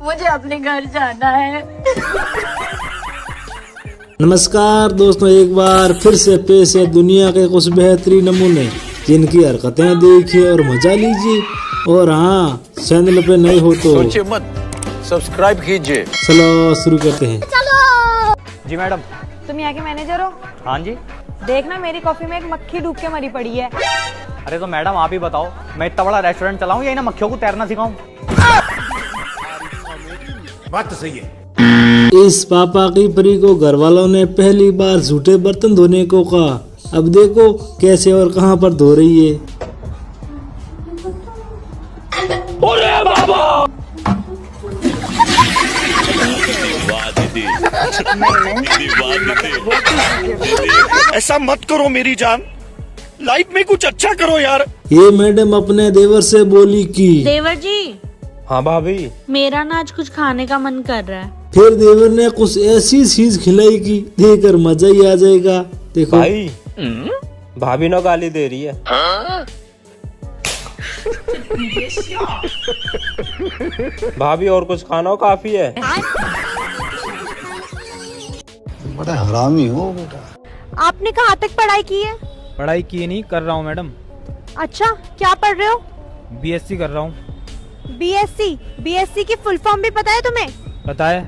मुझे अपने घर जाना है। नमस्कार दोस्तों, एक बार फिर से पेश है दुनिया के कुछ बेहतरीन नमूने जिनकी हरकतें देखिए और मजा लीजिए। और हाँ, चैनल पे नए हो तो सोचिए मत, सब्सक्राइब कीजिए। चलो शुरू करते हैं। जी मैडम। तुम यहाँ के मैनेजर हो? हाँ जी। देखना मेरी कॉफी में एक मक्खी डूब के मरी पड़ी है। अरे तो मैडम आप ही बताओ, मैं इतना बड़ा रेस्टोरेंट चलाऊं या इन मक्खियों को तैरना सिखाऊं? बात तो सही है। इस पापा की परी को घर वालों ने पहली बार झूठे बर्तन धोने को कहा। अब देखो कैसे और कहां पर धो रही है। अरे बाबा! ऐसा मत करो मेरी जान, लाइफ में कुछ अच्छा करो यार। ये मैडम अपने देवर से बोली कि देवर जी, हाँ भाभी। मेरा ना आज कुछ खाने का मन कर रहा है। फिर देवर ने कुछ ऐसी चीज खिलाई कि देखकर मजा ही आ जाएगा। देखो भाई, भाभी नो गाली दे रही है। भाभी और कुछ खाना हो काफी है। बड़ा हरामी हो बेटा। आपने कहाँ तक पढ़ाई की है? पढ़ाई की नहीं, कर रहा हूँ मैडम। अच्छा, क्या पढ़ रहे हो? बीएससी कर रहा हूँ। बीएससी? बीएससी की फुल फॉर्म भी पता है तुम्हें? पता है।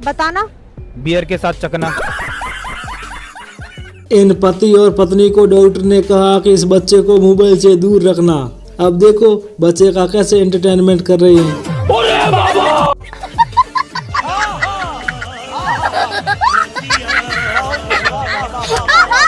बताना। बियर के साथ चकना। इन पति और पत्नी को डॉक्टर ने कहा कि इस बच्चे को मोबाइल से दूर रखना। अब देखो बच्चे का कैसे एंटरटेनमेंट कर रहे हैं। अरे बाबा!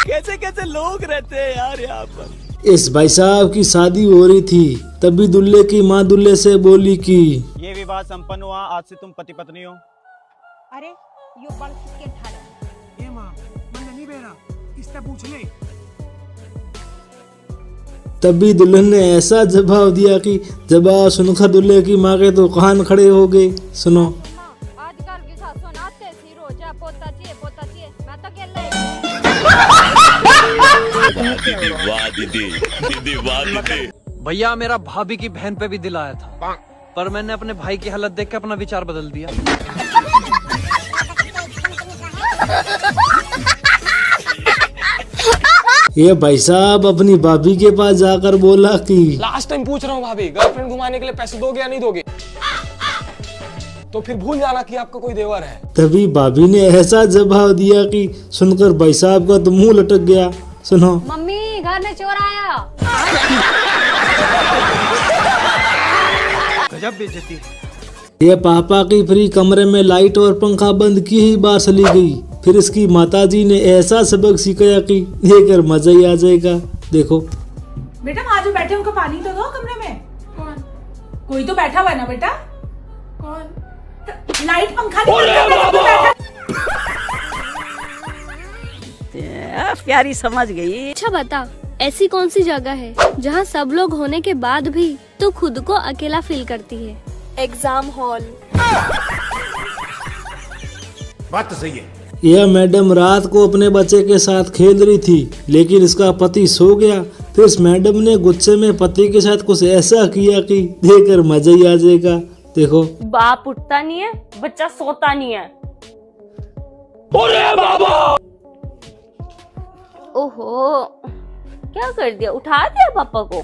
कैसे कैसे लोग रहते हैं यार यहाँ पर। इस भाई साहब की शादी हो रही थी, तभी दूल्हे की माँ दूल्हे से बोली कि ये विवाह संपन्न हुआ, आज से तुम पति पत्नी हो। अरे यो बड़ किसके ठाड़े? ये माँ, मन नहीं बेरा, इससे पूछ ले। तभी दुल्हन ने ऐसा जवाब दिया कि जवाब सुनकर दूल्हे की माँ के तो कान खड़े हो गए। सुनो। आजकल की सासू नाते सी रोजा पोता चाहिए मैं तो केले। भैया, मेरा भाभी की बहन पे भी दिल आया था, पर मैंने अपने भाई की हालत देख के अपना विचार बदल दिया। ये भाई साहब अपनी भाभी के पास जाकर बोला कि लास्ट टाइम पूछ रहा हूँ भाभी, गर्लफ्रेंड घुमाने के लिए पैसे दोगे या नहीं दोगे? तो फिर भूल जाना कि आपका कोई देवर है। तभी भाभी ने ऐसा जवाब दिया कि सुनकर भाई साहब का तो मुंह लटक गया। सुनो। मम्मी, घर में चोर आया। गजब बेइज्जती। ये पापा की फ्री कमरे में लाइट और पंखा बंद की ही बार चली गई। फिर इसकी माताजी ने ऐसा सबक सिखाया कि देखकर मजा ही आ जाएगा। देखो। बेटा वहाँ जो बैठे उनको पानी तो दो कमरे में। कौन? कोई तो बैठा हुआ है ना बेटा। कौन? लाइट पंखा नहीं। प्यारी समझ गई। अच्छा बता, ऐसी कौन सी जगह है जहाँ सब लोग होने के बाद भी तू खुद को अकेला फील करती है? Exam hall. बात तो सही है। यह मैडम रात को अपने बच्चे के साथ खेल रही थी, लेकिन इसका पति सो गया। फिर इस मैडम ने गुस्से में पति के साथ कुछ ऐसा किया कि देखकर मजा ही आ जाएगा। देखो। बाप उठता नहीं है, बच्चा सोता नहीं है। अरे बाबा! ओहो, क्या कर दिया? उठा दिया पापा को।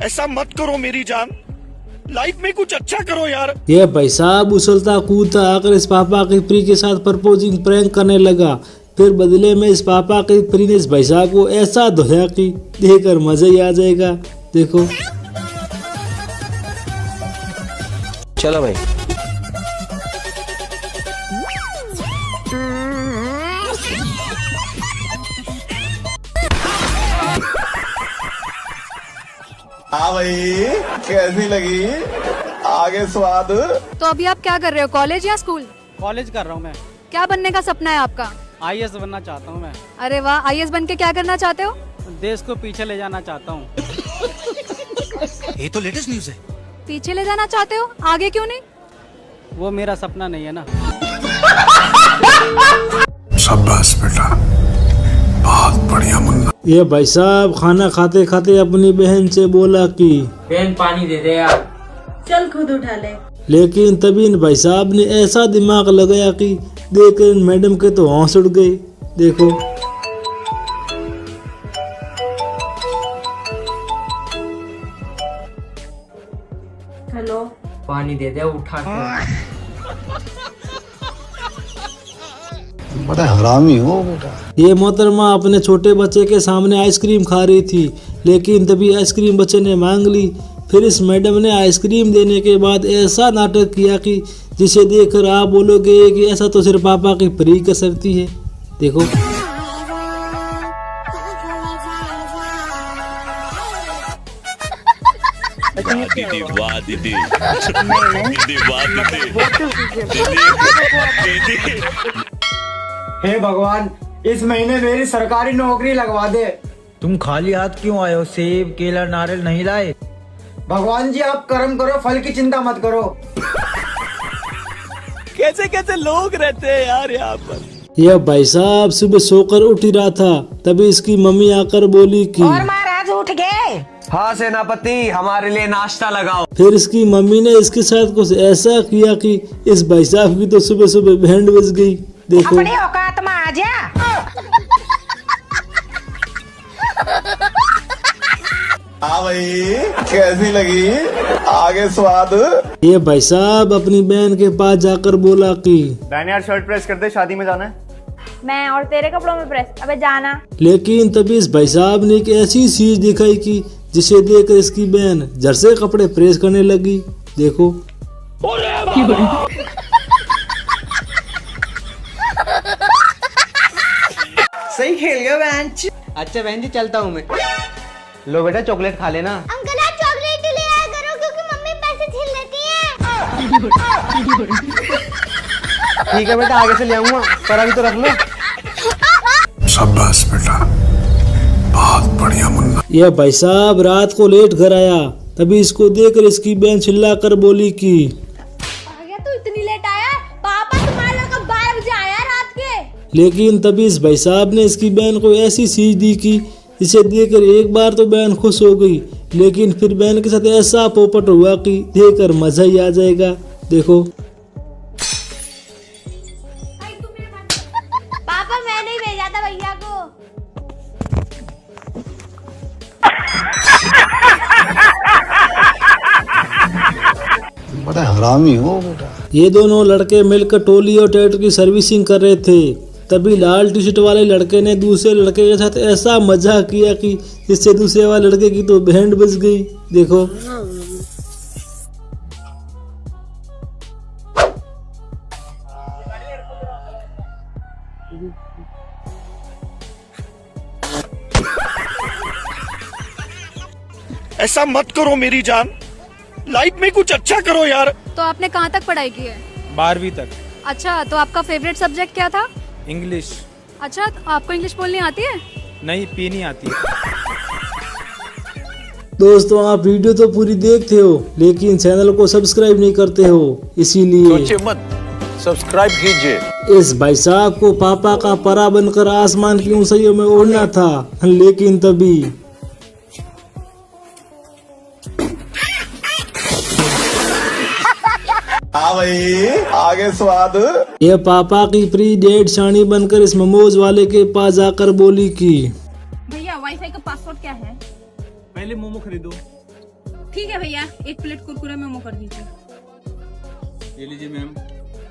ऐसा मत करो मेरी जान, लाइफ में कुछ अच्छा करो यार। यह भाई साहब उछलता कूदता आकर इस पापा की प्री के साथ प्रपोजिंग प्रैंक करने लगा। फिर बदले में इस पापा की प्री ने इस भाई साहब को ऐसा धोया कि देखकर मजा ही आ जाएगा। देखो। चलो भाई। हाँ भाई, कैसी लगी? आगे स्वाद। तो अभी आप क्या कर रहे हो, कॉलेज या स्कूल? कॉलेज कर रहा हूँ मैं। क्या बनने का सपना है आपका? आईएएस बनना चाहता हूँ मैं। अरे वाह, आईएएस बन के क्या करना चाहते हो? देश को पीछे ले जाना चाहता हूँ। ये तो लेटेस्ट न्यूज है। पीछे ले जाना चाहते हो, आगे क्यों नहीं? वो मेरा सपना नहीं है ना। शाबाश बेटा, बहुत बढ़िया मुन्ना। ये भाई साहब खाना खाते खाते अपनी बहन से बोला कि बहन पानी दे दे यार। चल खुद उठा ले। लेकिन तभी इन भाई साहब ने ऐसा दिमाग लगाया कि देखकर इन मैडम के तो होश उड़ गए। देखो हेलो, पानी दे दे उठा के। बड़ा हरामी हो बेटा। ये मोहतरमा अपने छोटे बच्चे के सामने आइसक्रीम खा रही थी, लेकिन तभी आइसक्रीम बच्चे ने मांग ली। फिर इस मैडम ने आइसक्रीम देने के बाद ऐसा नाटक किया कि जिसे देखकर आप बोलोगे कि ऐसा तो सिर्फ पापा की परी कर सकती है। देखो दीदी वाह दीदी दीदी वाह दीदी। हे भगवान, इस महीने मेरी सरकारी नौकरी लगवा दे। तुम खाली हाथ क्यों आए हो? सेब, केला, नारियल नहीं लाए? भगवान जी आप कर्म करो, फल की चिंता मत करो। कैसे कैसे लोग रहते हैं यार यहाँ पर। यह भाई साहब सुबह सोकर उठ ही रहा था, तभी इसकी मम्मी आकर बोली कि और महाराज उठ गए? हाँ सेनापति, हमारे लिए नाश्ता लगाओ। फिर इसकी मम्मी ने इसके साथ कुछ ऐसा किया कि इस भाई साहब की तो सुबह सुबह बैंड बज गई। देखो अपनी औकात में आ जा। हाँ भाई, कैसी लगी आगे स्वाद। ये भाई साहब अपनी बहन के पास जाकर बोला कि बहन यार शर्ट प्रेस कर दे, शादी में जाना है। मैं और तेरे कपड़ों में प्रेस, अबे जाना। लेकिन तभी इस भाई साहब ने एक ऐसी चीज दिखाई कि जिसे देखकर इसकी बहन झट से कपड़े प्रेस करने लगी। देखो सही खेल गया बहन। अच्छा बहन जी चलता हूँ मैं। लो बेटा चॉकलेट खा लेना। अंकल आप चॉकलेट ले आया करो क्योंकि मम्मी पैसे छीन लेती है। ठीक है बेटा आगे से ले आऊंगा, पर अभी तो रख लो। शाबाश बेटा, बहुत बढ़िया मुन्ना। यह भाई साहब रात को लेट घर आया, तभी इसको देखकर इसकी बहन चिल्लाकर बोली कि आ गया तू इतनी लेट आया? पापा तुम्हारा लड़का 12 बजे आया रात के। लेकिन तभी इस भाई साहब ने इसकी बहन को ऐसी चीज दी कि इसे देखकर एक बार तो बहन खुश हो गई, लेकिन फिर बहन के साथ ऐसा पोपट हुआ कि देखकर मजा ही आ जाएगा। देखो पापा मैंने ही भेजा था भैया को। बड़ा हरामी हो बेटा। ये दोनों लड़के मिलकर टोली और ट्रैक्टर की सर्विसिंग कर रहे थे, तभी लाल टी शर्ट वाले लड़के ने दूसरे लड़के के साथ ऐसा मजाक किया कि जिससे दूसरे वाले लड़के की तो बैंड बज गई। देखो ऐसा मत करो मेरी जान, लाइफ में कुछ अच्छा करो यार। तो आपने कहाँ तक पढ़ाई की है? 12वीं तक। अच्छा, तो आपका फेवरेट सब्जेक्ट क्या था? इंग्लिश। अच्छा, तो आपको इंग्लिश बोलनी आती है? नहीं, पीनी आती है। दोस्तों आप वीडियो तो पूरी देखते हो लेकिन चैनल को सब्सक्राइब नहीं करते हो, इसीलिए मत सब्सक्राइब कीजिए। इस भाई साहब को पापा का परा बनकर आसमान की ऊंचाइयों में उड़ना था, लेकिन तभी हाँ भाई, आगे स्वाद। यह पापा की प्री डेट शानी बनकर इस मोमोज वाले के पास जाकर बोली कि भैया वाईफाई का पासवर्ड क्या है? पहले मोमो खरीदो। ठीक है भैया, 1 प्लेट कुरकुरे मोमो कर दीजिए। ये लीजिए मैम।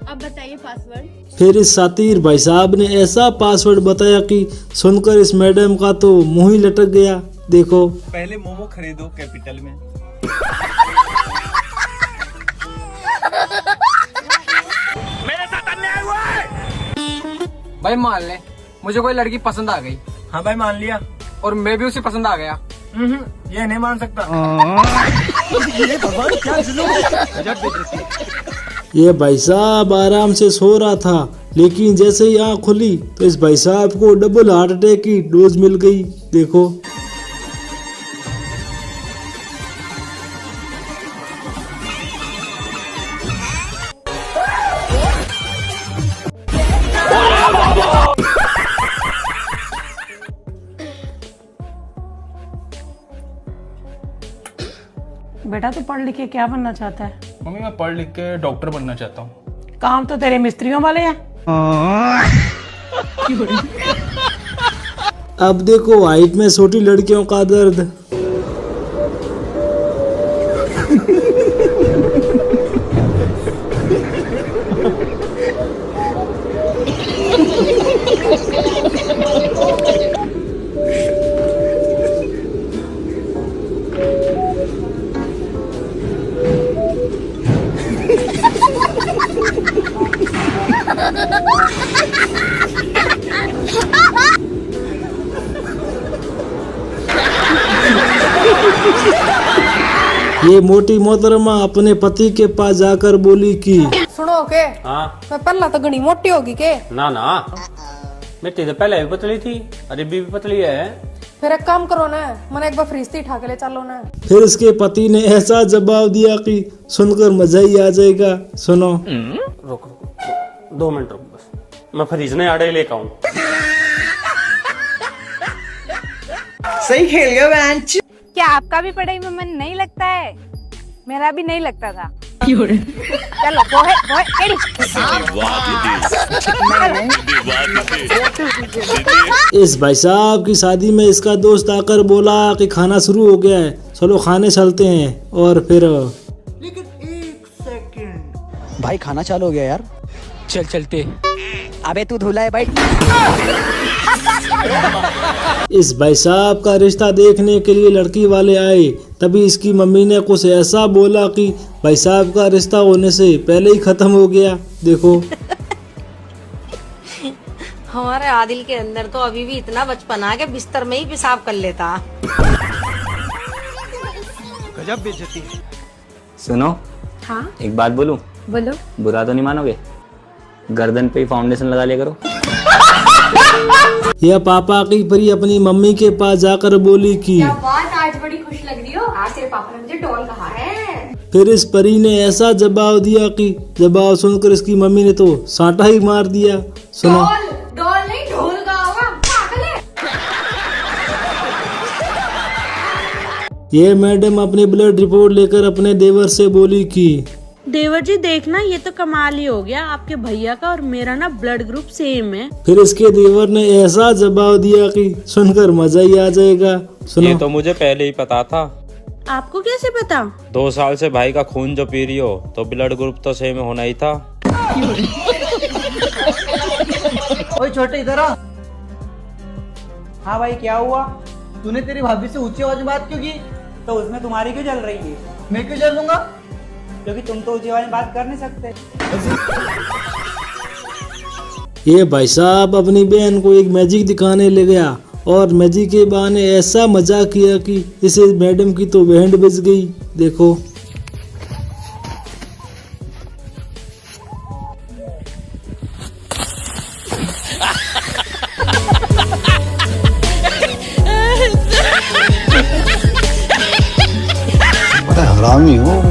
अब बताइए पासवर्ड। फिर इस सातिर भाई साहब ने ऐसा पासवर्ड बताया कि सुनकर इस मैडम का तो मुंह ही लटक गया। देखो पहले मोमो खरीदो कैपिटल में। मेरे साथ अन्याय हुआ है। भाई मान ले मुझे कोई लड़की पसंद आ गई। हाँ भाई मान लिया। और मैं भी उसे पसंद आ गया। ये नहीं मान सकता। ये भाई साहब आराम से सो रहा था, लेकिन जैसे ही आँख खुली तो इस भाई साहब को डबल हार्ट अटैक की डोज मिल गई। देखो बेटा तू पढ़ लिख के क्या बनना चाहता है? मम्मी मैं पढ़ लिख के डॉक्टर बनना चाहता हूँ। काम तो तेरे मिस्त्रियों वाले हैं। अब देखो हाइट में छोटी लड़कियों का दर्द। ये मोटी मोहतरमा अपने पति के पास जाकर बोली कि सुनो के हाँ मैं पहला तो घनी मोटी होगी के। ना ना मिट्टी तो पहले भी पतली थी, अरे भी पतली है। फिर एक काम करो ना, मैंने एक बार फ्रिश्ती उठा के ले चलो ना। फिर उसके पति ने ऐसा जवाब दिया कि सुनकर मजा ही आ जाएगा। सुनो। रुक 2 मिनट रुक, बस मैं फ्रीज ने आड़े लेकर आऊं। सही खेल गया बेंच। क्या आपका भी पढ़ाई में मन नहीं लगता है? मेरा भी नहीं लगता था। चलो इस भाई साहब की शादी में इसका दोस्त आकर बोला कि खाना शुरू हो गया है, चलो खाने चलते हैं। और फिर लेकिन 1 सेकंड भाई खाना चालू हो गया यार, चल चलते। अबे तू धुला है भाई। इस भाई साहब का रिश्ता देखने के लिए लड़की वाले आए, तभी इसकी मम्मी ने कुछ ऐसा बोला कि भाई साहब का रिश्ता होने से पहले ही खत्म हो गया। देखो। हमारे आदिल के अंदर तो अभी भी इतना बचपन आ के बिस्तर में ही पेशाब कर लेता। गजब बेइज्जती। सुनो। हाँ एक बात बोलूं? बोलो। बुरा तो नहीं मानोगे? गर्दन पे ही फाउंडेशन लगा लिया करो। यह पापा की परी अपनी मम्मी के पास जाकर बोली कि क्या बात, आज बड़ी खुश लग रही हो। आज तेरे पापा ने मुझे डॉल कहा है। फिर इस परी ने ऐसा जवाब दिया कि जवाब सुनकर इसकी मम्मी ने तो साटा ही मार दिया। सुनो। डॉल नहीं ढोल का होगा, पागल है। ये मैडम अपनी ब्लड रिपोर्ट लेकर अपने देवर से बोली कि देवर जी देखना, ये तो कमाल ही हो गया, आपके भैया का और मेरा ना ब्लड ग्रुप सेम है। फिर इसके देवर ने ऐसा जवाब दिया कि सुनकर मजा ही आ जाएगा। सुनो। ये तो मुझे पहले ही पता था। आपको कैसे पता? 2 साल से भाई का खून जो पी रही हो तो ब्लड ग्रुप तो सेम होना ही था। ओए छोटे इधर आ। हाँ भाई क्या हुआ? तूने तेरी भाभी से ऊंची आवाज में बात क्यों की? तो उसमें तुम्हारी क्यों जल रही है? मैं क्यों जलूंगा? क्योंकि तुम तो ऊंची आवाज में बात कर नहीं सकते। ये भाई साहब अपनी बहन को एक मैजिक दिखाने ले गया और मैजिक के बहाने ऐसा मजाक किया कि इसे मैडम की तो बैंड बज गई। देखो। बड़ा हरामी हो।